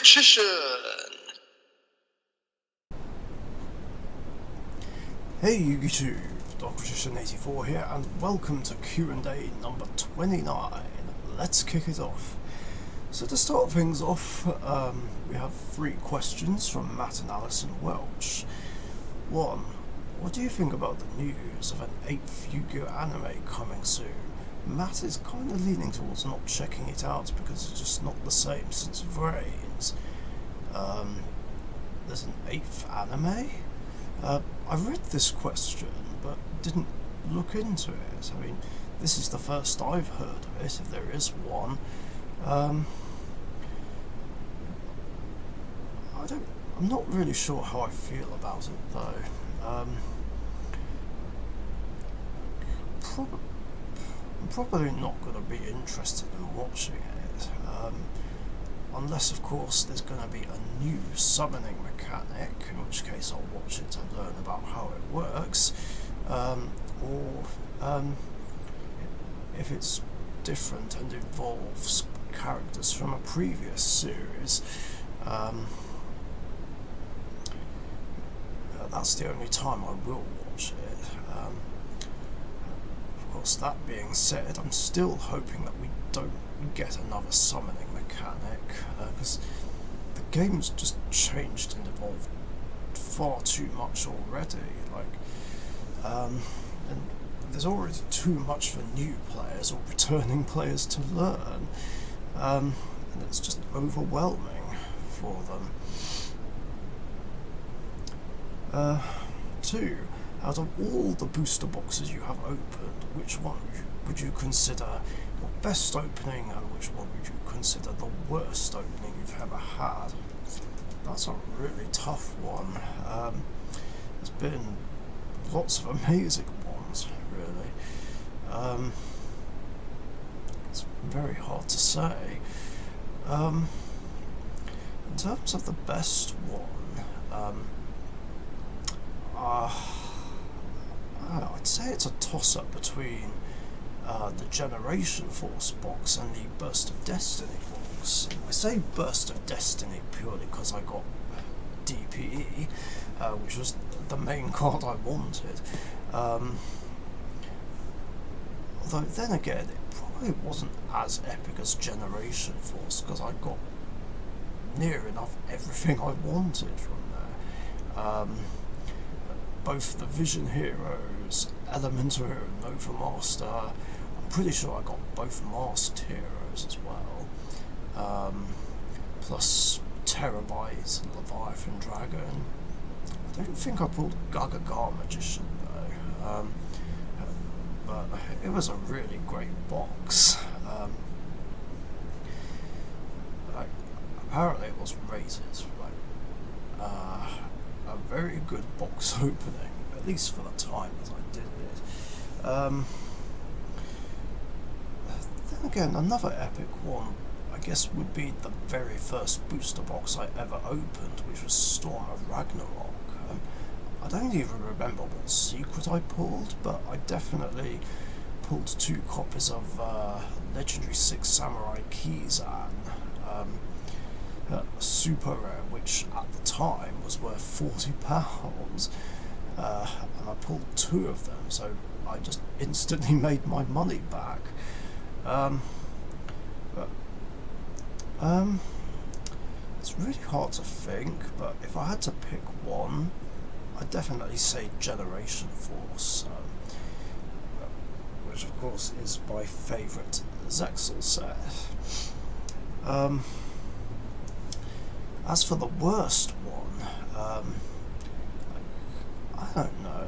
Richician. Hey YouTube, Richician84 here, and welcome to Q&A number 29. Let's kick it off. So to start things off, we have 3 questions from Matt and Alison Welch. 1. What do you think about the news of an 8th Yu-Gi-Oh! Anime coming soon? Matt is kind of leaning towards not checking it out because it's just not the same since Vrains. There's an 8th anime? I read this question, but didn't look into it. I mean, this is the first I've heard of it, if there is one. I'm not really sure how I feel about it, though. I'm probably not going to be interested in watching it, unless of course there's going to be a new summoning mechanic, in which case I'll watch it to learn about how it works, or if it's different and involves characters from a previous series, that's the only time I will watch it. Of course, that being said, I'm still hoping that we don't get another summoning mechanic, because the game's just changed and evolved far too much already. And there's already too much for new players or returning players to learn, and it's just overwhelming for them. 2. Out of all the booster boxes you have opened, which one would you consider your best opening, and which one would you consider the worst opening you've ever had? That's a really tough one. There's been lots of amazing ones, really. It's very hard to say. In terms of the best one, I'd say it's a toss-up between the Generation Force box and the Burst of Destiny box. I say Burst of Destiny purely because I got DPE, which was the main card I wanted. Although then again, it probably wasn't as epic as Generation Force because I got near enough everything I wanted from there. Both the Vision Heroes, Elemental Hero, and Nova Master. I'm pretty sure I got both Masked Heroes as well. Plus Terabyte and Leviathan Dragon. I don't think I pulled Gagagar Magician though. But it was a really great box. Apparently it was rated. A very good box opening, at least for the time that I did it. Then again, another epic one, I guess, would be the very first booster box I ever opened, which was Storm of Ragnarok. I don't even remember what secret I pulled, but I definitely pulled 2 copies of Legendary 6 Samurai Kizan. Super rare, which at the time was worth £40, and I pulled 2 of them, so I just instantly made my money back. It's really hard to think, but if I had to pick one, I'd definitely say Generation Force, which of course is my favourite Zexal set. As for the worst one, I don't know,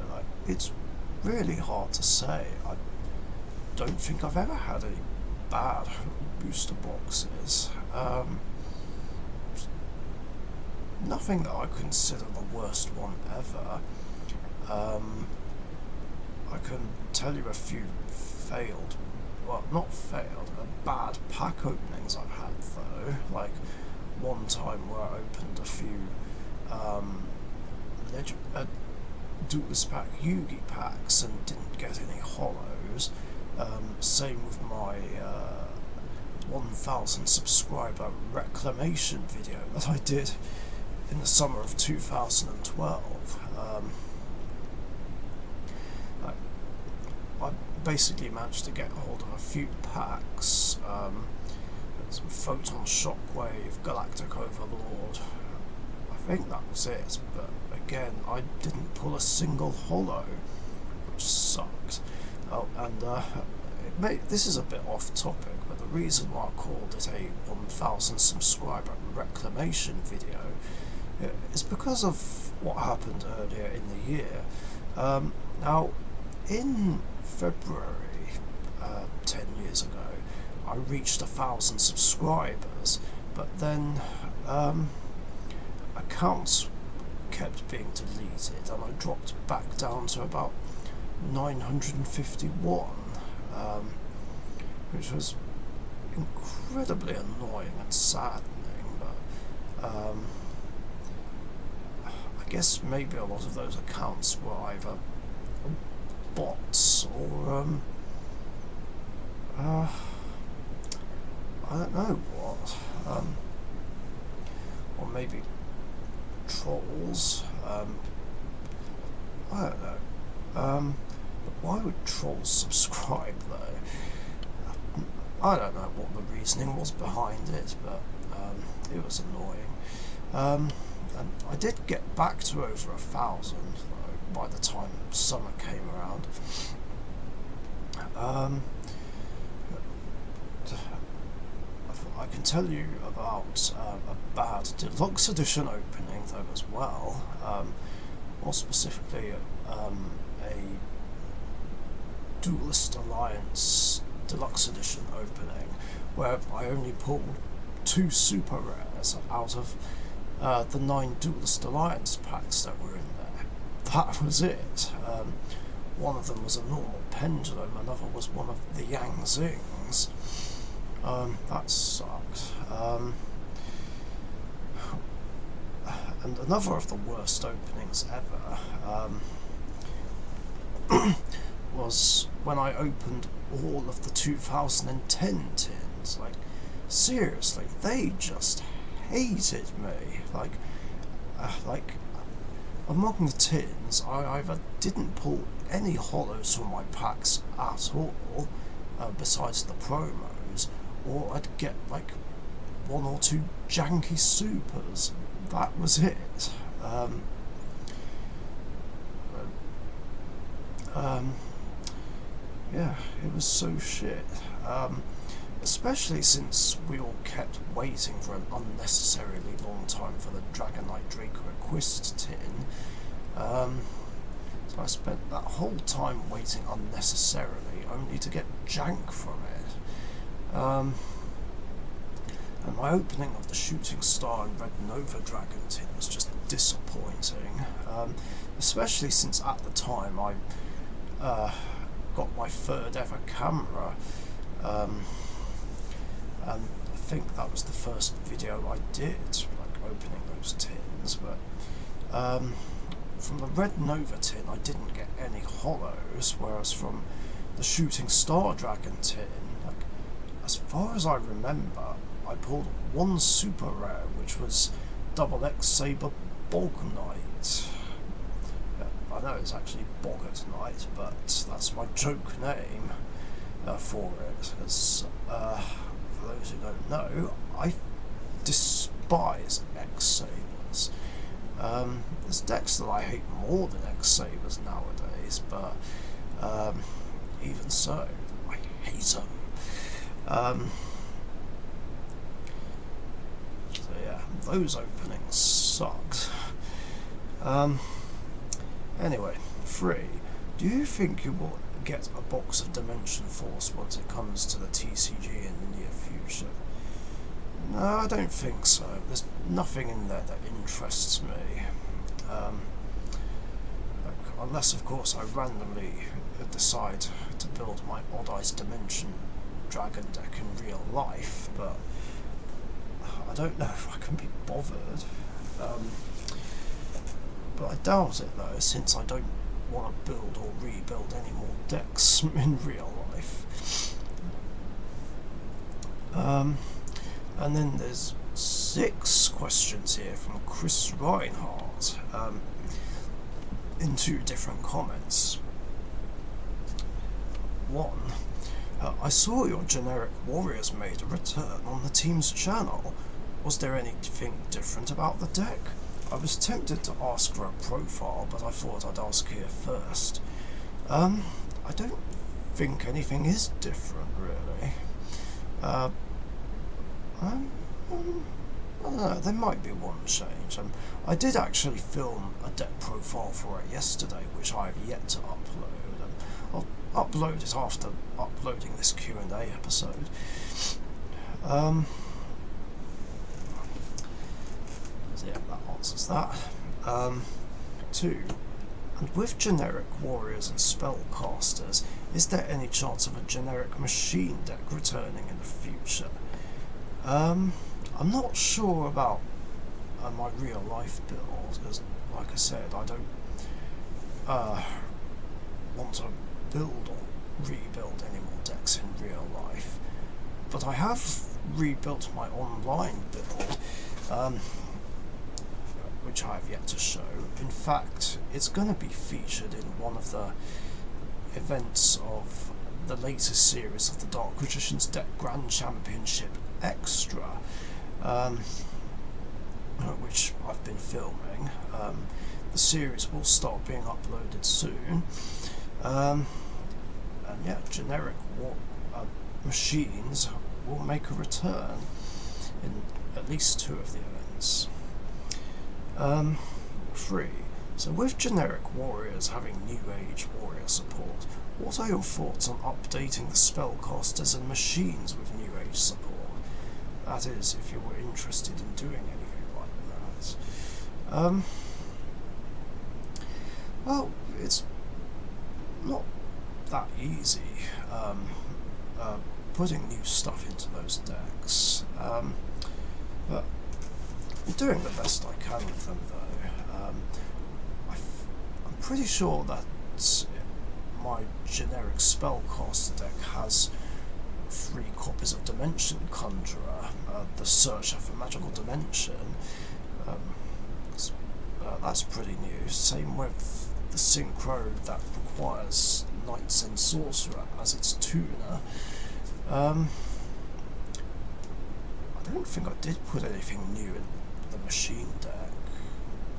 it's really hard to say. I don't think I've ever had any bad booster boxes. Nothing that I consider the worst one ever. I can tell you a few bad pack openings I've had though, like one time where I opened a few Duelist Pack Yugi packs and didn't get any hollows. Same with my 1,000 subscriber reclamation video that I did in the summer of 2012. I basically managed to get hold of a few packs, some Photon Shockwave, Galactic Overlord. I think that was it, but again, I didn't pull a single holo, which sucked. Oh, and this is a bit off topic, but the reason why I called it a 1,000 subscriber reclamation video is because of what happened earlier in the year. Now, in February 10 years ago, I reached 1,000 subscribers, but then accounts kept being deleted and I dropped back down to about 951, which was incredibly annoying and saddening, but I guess maybe a lot of those accounts were either bots or I don't know what, or maybe trolls. I don't know. But why would trolls subscribe though? I don't know what the reasoning was behind it, but it was annoying. And I did get back to over 1,000 by the time summer came around. I can tell you about a bad deluxe edition opening though as well, more specifically a Duelist Alliance deluxe edition opening where I only pulled 2 super rares out of the 9 Duelist Alliance packs that were in there. That was it. One of them was a normal pendulum, another was one of the Yang Zings. That sucked. And another of the worst openings ever was when I opened all of the 2010 tins. Like, seriously, they just hated me. Like among the tins, I either didn't pull any holos from my packs at all, besides the promos, or I'd get like 1 or 2 janky supers. That was it. Yeah, it was so shit. Especially since we all kept waiting for an unnecessarily long time for the Dragonite Draco Equist tin. So I spent that whole time waiting unnecessarily, only to get jank from it. And my opening of the Shooting Star and Red Nova Dragon tin was just disappointing, especially since at the time I got my 3rd ever camera, and I think that was the first video I did, like opening those tins. But from the Red Nova tin I didn't get any holos, whereas from the Shooting Star Dragon tin, like, as far as I remember, I pulled 1 super rare, which was XX Saber Bog Knight. I know it's actually Boggart Knight, but that's my joke name for it, as for those who don't know, I despise X-Sabers. There's decks that I hate more than X-Sabers nowadays, but even so, I hate them. So yeah, those openings sucked. Anyway, 3. Do you think you will get a box of Dimension Force once it comes to the TCG in the near future? No, I don't think so. There's nothing in there that interests me. Unless, of course, I randomly decide to build my Odd Eyes Dimension Dragon deck in real life, but I don't know if I can be bothered. But I doubt it though, since I don't want to build or rebuild any more decks in real life. And then there's 6 questions here from Chris Reinhardt, in 2 different comments. 1, I saw your generic warriors made a return on the team's channel. Was there anything different about the deck? I was tempted to ask for a profile, but I thought I'd ask here first. I don't think anything is different, really. I don't know, there might be one change. I did actually film a deck profile for it yesterday, which I have yet to upload. I'll upload it after uploading this Q&A episode. So yeah, that answers that. 2. And with generic warriors and spellcasters, is there any chance of a generic machine deck returning in the future? I'm not sure about my real life build, because like I said, I don't want to build or rebuild any more decks in real life, but I have rebuilt my online build, which I have yet to show. In fact, it's going to be featured in one of the events of the latest series of the Dark Richician's Deck Grand Championship Extra, which I've been filming. The series will start being uploaded soon, and yeah, generic machines will make a return in at least 2 of the events. 3. So with generic warriors having New Age warrior support, what are your thoughts on updating the spellcasters and machines with New Age support? That is, if you were interested in doing anything like that. Well, it's not that easy, putting new stuff into those decks, but I'm doing the best I can with them, though. I'm pretty sure that my generic spellcaster deck has 3 copies of Dimension Conjurer, the Searcher for Magical Dimension. That's pretty new. Same with the Synchro that requires Knights and Sorcerer as its tuner. I don't think I did put anything new in the machine deck,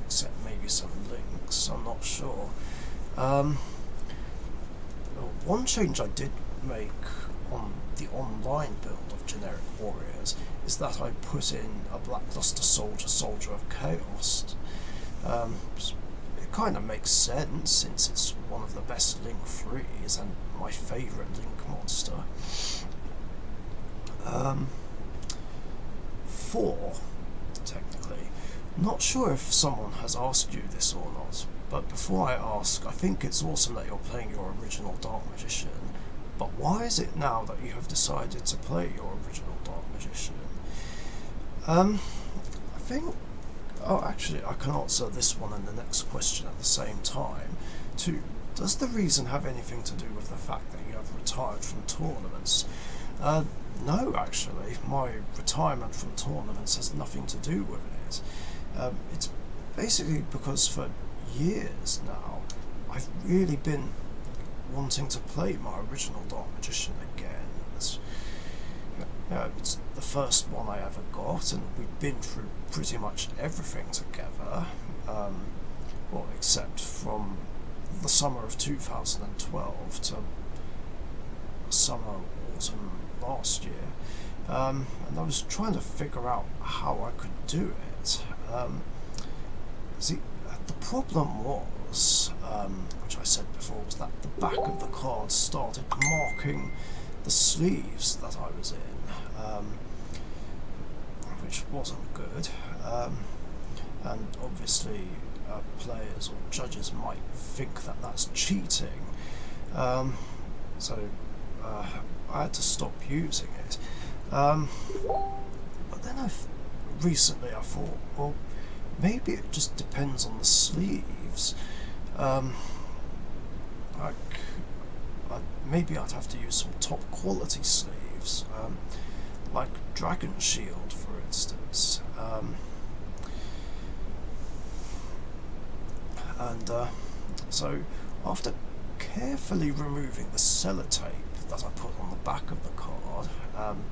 except maybe some links, I'm not sure. One change I did make on the online build of generic warriors is that I put in a Blackluster Soldier of Chaos. It kind of makes sense, since it's one of the best Link 3s and my favourite Link monster. 4, technically. Not sure if someone has asked you this or not, but before I ask, I think it's awesome that you're playing your original Dark Magician, but why is it now that you have decided to play your original Dark Magician? I think... Oh, actually, I can answer this one and the next question at the same time. 2. Does the reason have anything to do with the fact that you have retired from tournaments? No, actually. My retirement from tournaments has nothing to do with it. It's basically because for years now, I've really been wanting to play my original Dark Magician again. It's the first one I ever got, and we've been through pretty much everything together, well, except from the summer of 2012 to summer, autumn last year, and I was trying to figure out how I could do it. See, the problem was, which I said before, was that the back of the card started marking the sleeves that I was in, which wasn't good, and obviously players or judges might think that that's cheating, so I had to stop using it. But then recently I thought, well, maybe it just depends on the sleeves. Maybe I'd have to use some top quality sleeves. like Dragon Shield, for instance. So after carefully removing the sellotape that I put on the back of the card,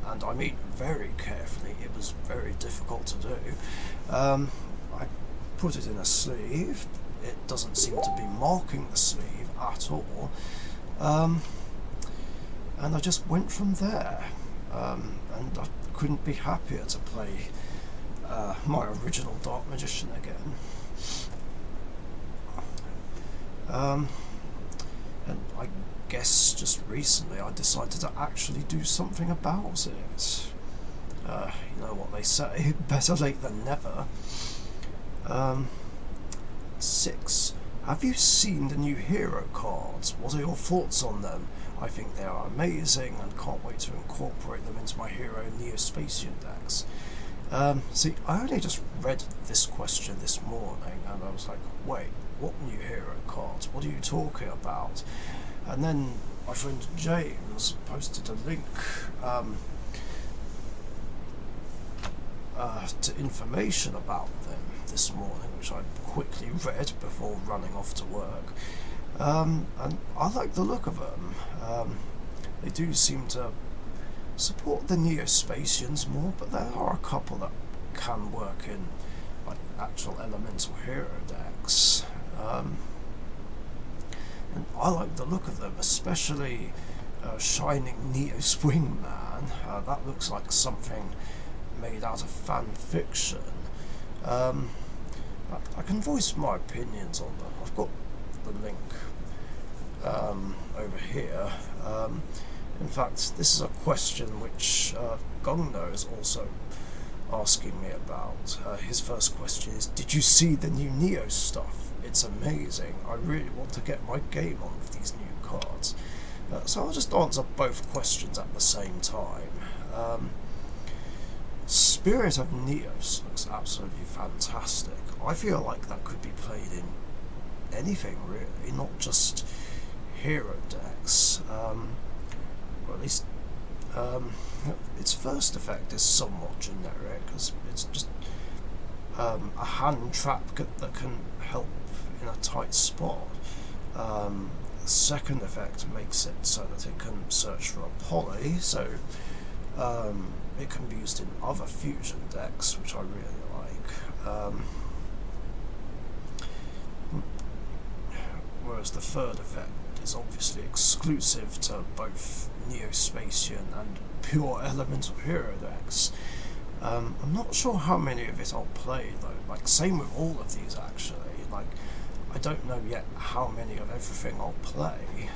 and I mean very carefully, it was very difficult to do, I put it in a sleeve. It doesn't seem to be marking the sleeve at all, and I just went from there, and I couldn't be happier to play my original Dark Magician again. And I guess just recently I decided to actually do something about it. You know what they say, better late than never. 6. Have you seen the new hero cards? What are your thoughts on them? I think they are amazing and can't wait to incorporate them into my hero Neo-Spacian decks. See, I only just read this question this morning and I was like, wait, what new hero cards? What are you talking about? And then my friend James posted a link to information about them this morning, which I quickly read before running off to work. And I like the look of them. They do seem to support the Neo-Spacians more, but there are a couple that can work in like actual elemental hero decks. And I like the look of them, especially Shining Neo Swingman. That looks like something made out of fan fiction. I can voice my opinions on them. I've got the link over here. In fact, this is a question which Gongno is also asking me about. His first question is, did you see the new Neo stuff? It's amazing. I really want to get my game on with these new cards. So I'll just answer both questions at the same time. Spirit of Neos looks absolutely fantastic. I feel like that could be played in anything really, not just hero decks. Or at least its first effect is somewhat generic, because it's just a hand trap that can help in a tight spot. The second effect makes it so that it can search for a poly, so it can be used in other fusion decks, which I really like. Whereas the third effect is obviously exclusive to both Neo-Spacian and pure elemental hero decks. I'm not sure how many of it I'll play though, like same with all of these actually, like I don't know yet how many of everything I'll play.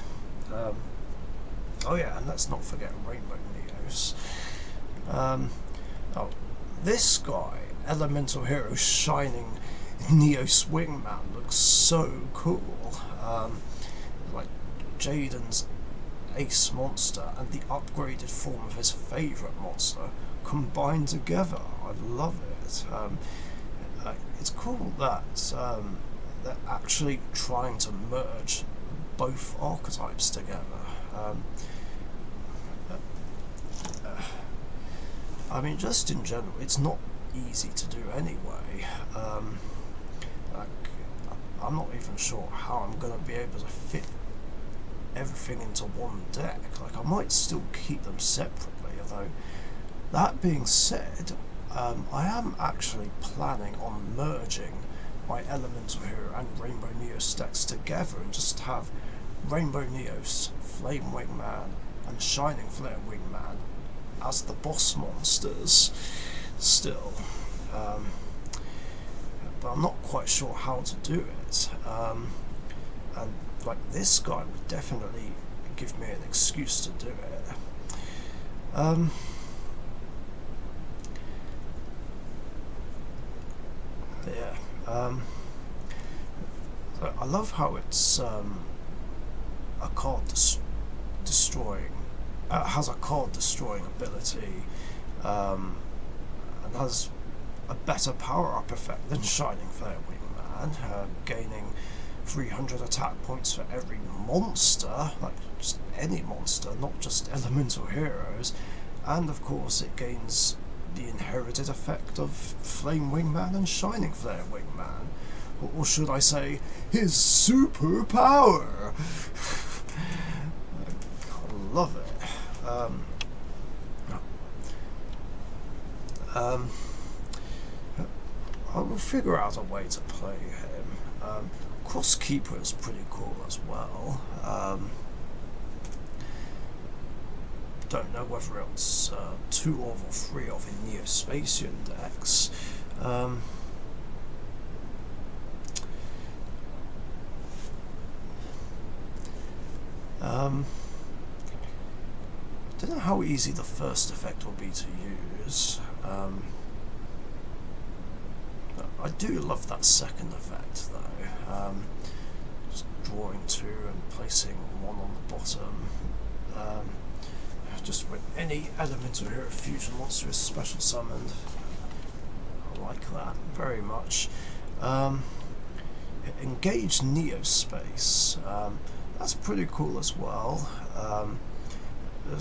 Oh yeah, and let's not forget Rainbow Neos. Oh, this guy, Elemental Hero Shining Neo Swingman, looks so cool. Like Jaden's ace monster and the upgraded form of his favourite monster combined together. I love it. It's cool that they're actually trying to merge both archetypes together. I mean, just in general, it's not easy to do anyway. Like, I'm not even sure how I'm going to be able to fit everything into one deck. Like, I might still keep them separately, although that being said, I am actually planning on merging my Elemental Hero and Rainbow Neos decks together and just have Rainbow Neos, Flame Wingman and Shining Flare Wingman as the boss monsters still. But I'm not quite sure how to do it. And like this guy would definitely give me an excuse to do it. Yeah. So I love how it's a card destroying. Has a card destroying ability, and has a better power up effect than Shining Flare Wingman, gaining 300 attack points for every monster, like just any monster, not just elemental heroes, and of course it gains the inherited effect of Flame Wingman and Shining Flare Wingman, or should I say, his superpower. I love it. I will figure out a way to play him. Crosskeeper is pretty cool as well. Don't know whether it's 2 or 3 of in Neo-Spacian decks. Don't know how easy the first effect will be to use. I do love that second effect though. Just drawing 2 and placing 1 on the bottom. Just when any Elemental Hero Fusion monster is special summoned. I like that very much. Engage Neospace. That's pretty cool as well.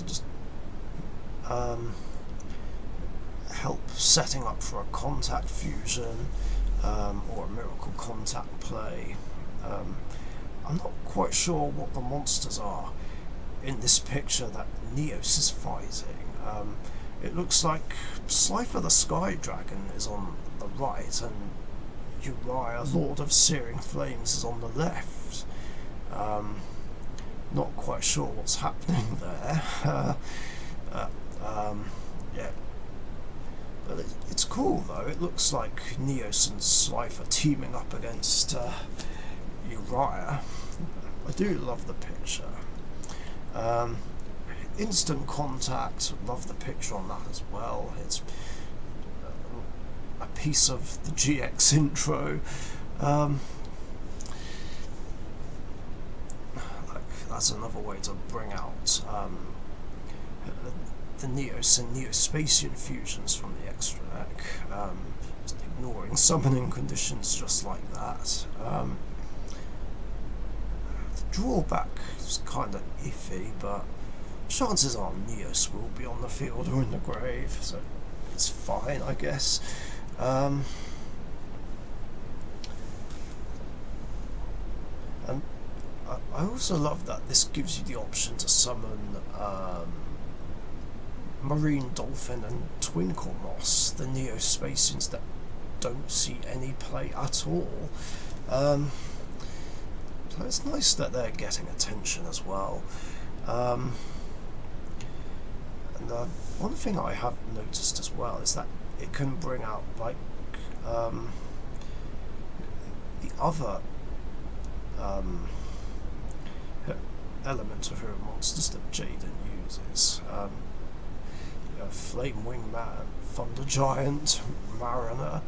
Just help setting up for a contact fusion or a miracle contact play. I'm not quite sure what the monsters are in this picture that Neos is fighting. It looks like Slifer the Sky Dragon is on the right and Uriah, Lord of Searing Flames, is on the left. Not quite sure what's happening there. Yeah. But it's cool though. It looks like Neos and Slifer teaming up against Uriah. I do love the picture. Instant Contact, love the picture on that as well. It's a piece of the GX intro. That's another way to bring out the Neos and Neospacian fusions from the extra deck, just ignoring summoning conditions just like that. The drawback is kind of iffy, but chances are Neos will be on the field or in the grave, so it's fine, I guess. And I also love that this gives you the option to summon Marine Dolphin and Twinkle Moss, the Neospacians that don't see any play at all. So it's nice that they're getting attention as well. And one thing I have noticed as well is that it can bring out like the other Elemental Hero monsters that Jaden uses. Flame Wingman, Thunder Giant, Mariner.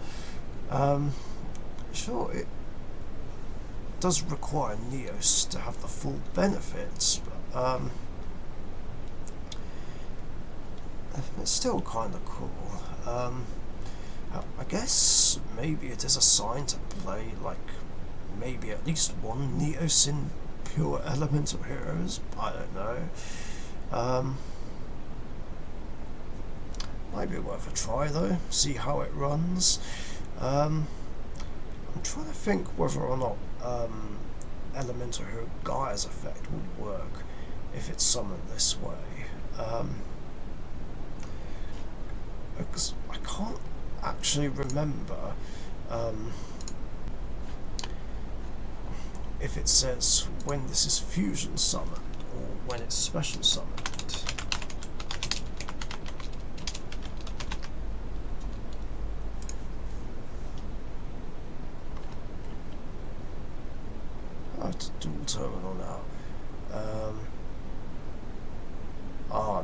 Sure, it does require Neos to have the full benefits, but it's still kind of cool. I guess maybe it is a sign to play like maybe at least one Neos in pure Elemental Heroes. I don't know. Might be worth a try though, see how it runs. I'm trying to think whether or not Elemental Hero Gaia's effect would work if it's summoned this way. Because I can't actually remember if it says when this is fusion summoned or when it's special summoned. I have to dual terminal now.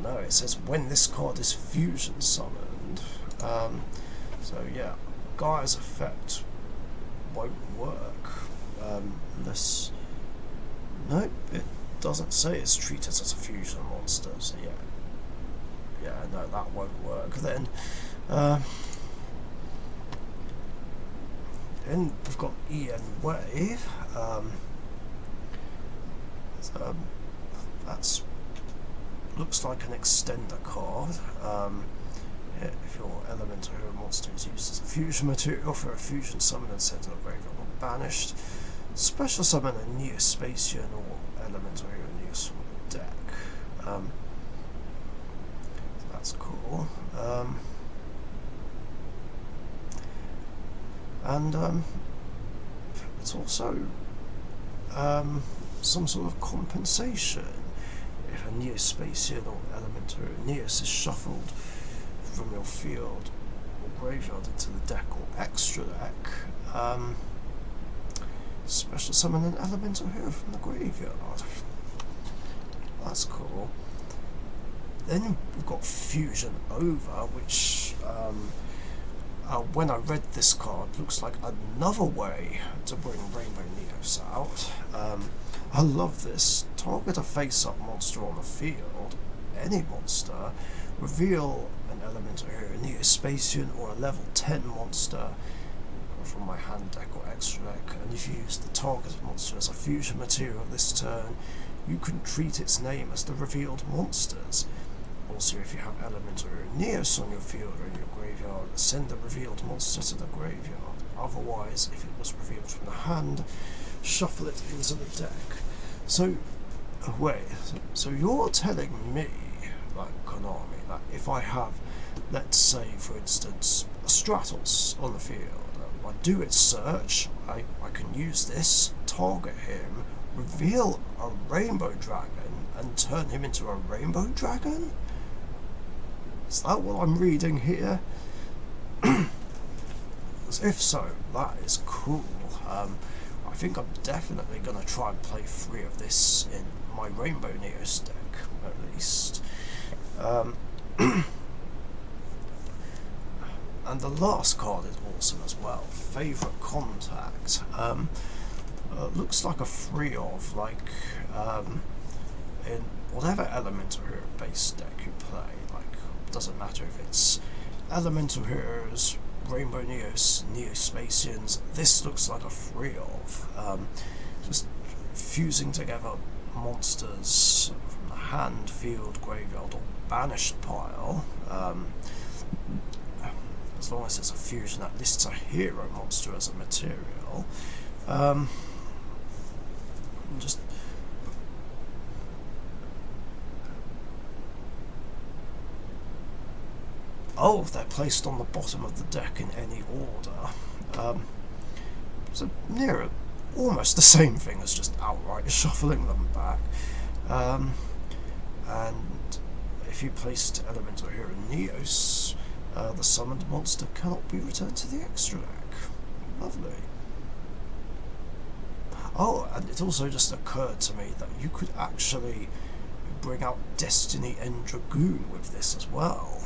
No, it says when this card is fusion summoned. So yeah, Gaia's effect won't work unless... Nope, it doesn't say it's treated as a fusion monster, so yeah, no, that won't work then. Then we've got EN Wave. So that's looks like an extender card. If your elemental hero monster is used as a fusion material for a fusion summon and sent to the graveyard or banished, special summon a Neo-Spacian or elemental hero Neos from the deck. That's cool. And it's also some sort of compensation if a Neo-Spacian or elemental hero Neos is shuffled from your field or graveyard into the deck or extra deck. Special summon an elemental hero from the graveyard. That's cool. Then we've got Fusion Over, which when I read this card, looks like another way to bring Rainbow Neos out. I love this. Target a face-up monster on the field, any monster, reveal an elemental hero, Neo-Spacian or a level 10 monster from my hand deck or extra deck, and if you use the targeted monster as a fusion material this turn, you can treat its name as the revealed monsters. Also, if you have elemental hero Neos on your field or in your graveyard, send the revealed monster to the graveyard. Otherwise, if it was revealed from the hand, shuffle it into the deck. So, so you're telling me, like Konami, that if I have, let's say for instance, a Stratos on the field, I do its search, I can use this, target him, reveal a Rainbow Dragon, and turn him into a Rainbow Dragon? Is that what I'm reading here? If so, that is cool. I think I'm definitely going to try and play 3 of this in my Rainbow Neos deck, at least. And the last card is awesome as well. Favourite Contact. Looks like a 3 of, like, in whatever elemental hero base deck you play. Like, doesn't matter if it's elemental heroes, Rainbow Neos, Neo-Spacians. This looks like a 3 of. Just fusing together monsters from the hand, field, graveyard, or banished pile. As long as it's a fusion that lists a hero monster as a material. Just they're placed on the bottom of the deck in any order. So near almost the same thing as just outright shuffling them back. And if you placed elemental hero Neos, the summoned monster cannot be returned to the extra deck. Lovely. Oh, and it also just occurred to me that you could actually bring out Destiny and Dragoon with this as well.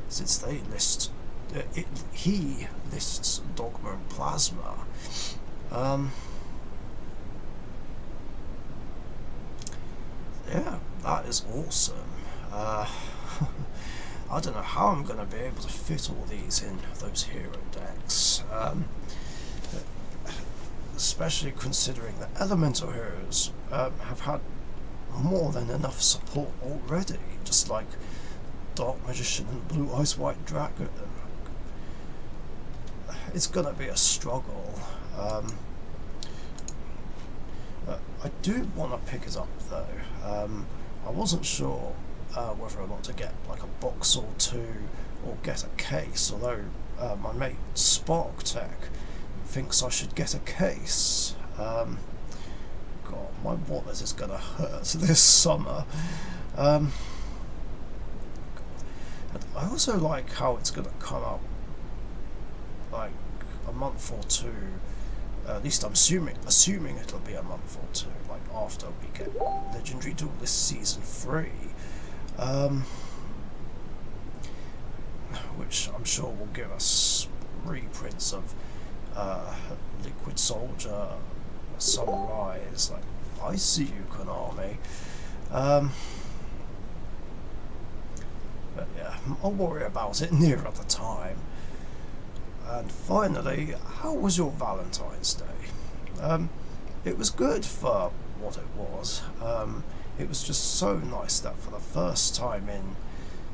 Since they list... he lists Dogma and Plasma. Yeah, that is awesome. I don't know how I'm going to be able to fit all these in those hero decks. Especially considering that elemental heroes have had more than enough support already, just like Dark Magician and Blue Eyes White Dragon. It's going to be a struggle. I do want to pick it up though. I wasn't sure whether or not to get like a box or 2 or get a case, although my mate Spark Tech thinks I should get a case. God, my wallet is going to hurt this summer. And I also like how it's going to come out like a month or 2. At least I'm assuming it'll be a month or 2, like after we get Legendary Duelist Season 3. Which I'm sure will give us reprints of Liquid Soldier, Sunrise. Like, I see you, Konami. But yeah, I'll worry about it nearer the time. And finally, how was your Valentine's Day? It was good for what it was. it was just so nice that for the first time in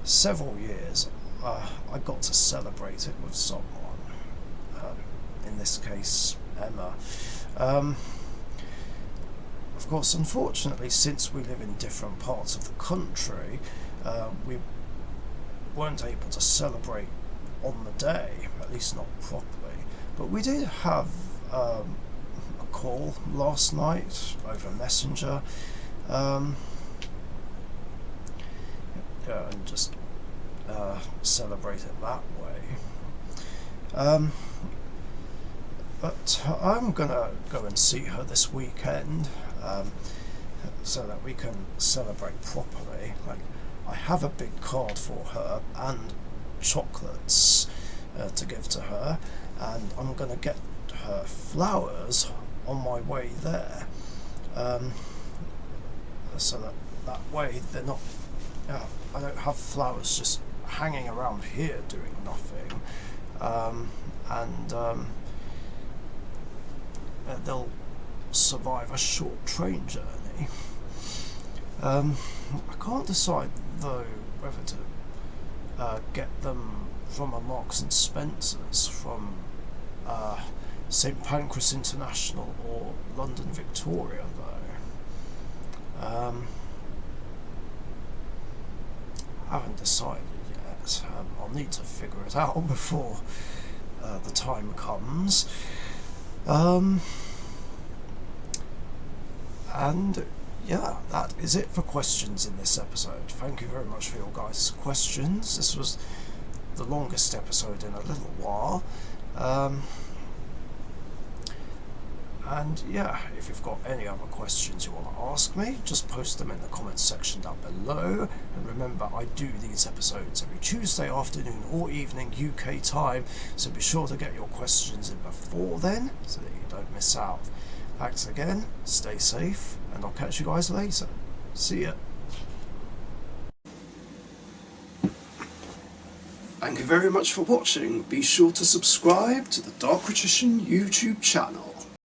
several years, I got to celebrate it with someone. In this case, Emma. Of course, unfortunately, since we live in different parts of the country, we weren't able to celebrate on the day, at least not properly. But we did have a call last night over Messenger, and just celebrate it that way. But I'm gonna go and see her this weekend, so that we can celebrate properly. Like, I have a big card for her and chocolates to give to her, and I'm gonna get her flowers on my way there, so that way they're not. I don't have flowers just hanging around here doing nothing, and they'll survive a short train journey. I can't decide though whether to get them from a Marks and Spencer's, from St Pancras International or London Victoria though. I haven't decided yet. I'll need to figure it out before the time comes. And yeah, that is it for questions in this episode. Thank you very much for your guys' questions. This was the longest episode in a little while. And yeah, if you've got any other questions you want to ask me, just post them in the comments section down below. And remember, I do these episodes every Tuesday afternoon or evening UK time, so be sure to get your questions in before then, so that you don't miss out. Thanks again, stay safe, and I'll catch you guys later. See ya. Thank you very much for watching. Be sure to subscribe to the Richician YouTube channel.